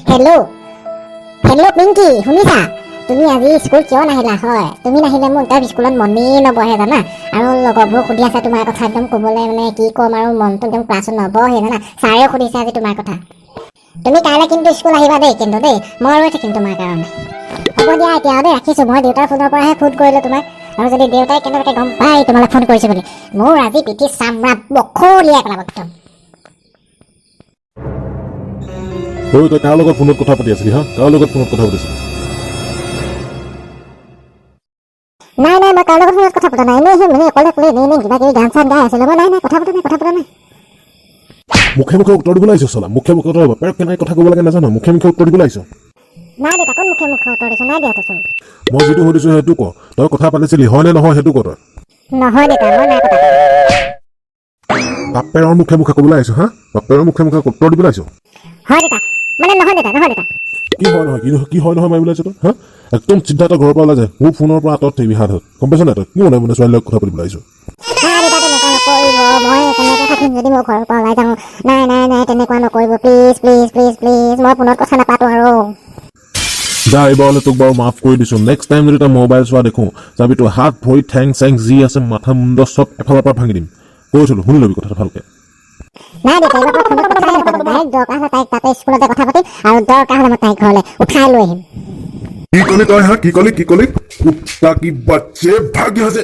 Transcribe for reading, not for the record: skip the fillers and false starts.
hello' hello' Pinky শুনিছা তুমি আজি স্কুল কিয় নাহিলা হয় তুমি নাহিলে মোৰ তাৰ স্কুলত মনেই নবহে জানা আৰু লগৰবোৰ সুধি আছে তোমাৰ কথা একদম ক'বলৈ মানে কি ক'ম আৰু মনটো একদম ক্লাছত নবহে জানা ছাৰেও সুধিছে আজি তোমাৰ কথা তুমি কাইলৈ কিন্তু স্কুল আহিবা দেই কিন্তু দেই মই ৰৈ থাকিম তোমাৰ কাৰণে হ'ব দিয়া এতিয়া দেই ৰাখিছোঁ মই দেউতাৰ ফোনৰ পৰাহে ফোন কৰিলোঁ তোমাক আৰু যদি দেউতাই কেনেবাকৈ গম পাই তোমালৈ ফোন কৰিছোঁ বুলি মোৰ আজি পিঠি চামৰা বখলিয়াই পেলাব একদম তই কাৰ লগত ফোনত কথা পাতি আছিলি হা কাৰ লগত ফোনত কথা পাতিছিলি নাই মই কাৰ লগত ফোনত কথা পতা নাই এনেই মানে অকলে এনেই কিবা কিবি গান চান গাই আছিলোঁ মই নাই কথা পতা নাই মুখে উত্তৰ দিবলৈ আহিছ চলা মুখে উত্তৰ দিব পেৰক কেনেকৈ কথা ক'ব লাগে নাজানো মুখে উত্তৰ দিবলৈ আহিছ নাই দেউতা কোন মুখে উত্তৰ দিছোঁ নাই দিয়াচোন মই যিটো সুধিছোঁ সেইটো ক তই কথা পাতিছিলি হয় নে নহয় সেইটো ক তই নহয় দেউতা মই নাই পতা বাপেৰৰ মুখে ক'বলৈ আহিছ হা বাপেৰৰ মুখে উত্তৰ দিবলৈ আহিছ হয় দেউতা মানে নহয় দেউতা কি হয় নহয় মাৰিবলৈ আহিছ তই হা একদম চিন্তা এটা ঘৰৰ পৰা ওলাই যায় মোৰ ফোনৰ পৰা আঁতৰত থাকিবি হাত গম পাইছ নাই তই কি মানে ছোৱালীৰ লগত কথা পাতিবলৈ আহিছ মই তেনেকৈ থাকিম যদি মই ঘৰৰ পৰা ওলাই যাওঁ নাই তেনেকুৱা নকৰিব প্লিজ মই ফোনত কথা নাপাতো আৰু যা এইবাৰলৈ তোক বাৰু মাফ কৰি দিছোঁ নেক্সট টাইম যদি তই মোবাইল চোৱা দেখোঁ যাবি তোৰ হাত ভৰি ঠেং চেং যি আছে মাথা মুণ্ড চব এফালৰ পৰা ভাঙি দিম কৈছিলোঁ শুনি ল'বি কথাটো ভালকৈ নাই দেউতা এইবাৰ ফোনত কথাই নাপাতো ডাইৰেক্ট দৰকাৰ হ'লে তাইক তাতে স্কুলতে কথা পাতিম আৰু দৰকাৰ হ'লে মই তাইক ঘৰলৈ উঠাই লৈ আহিম কি কলি তই হা কি কলি কুত্তা কি বাচ্চে ভাগ্য আছে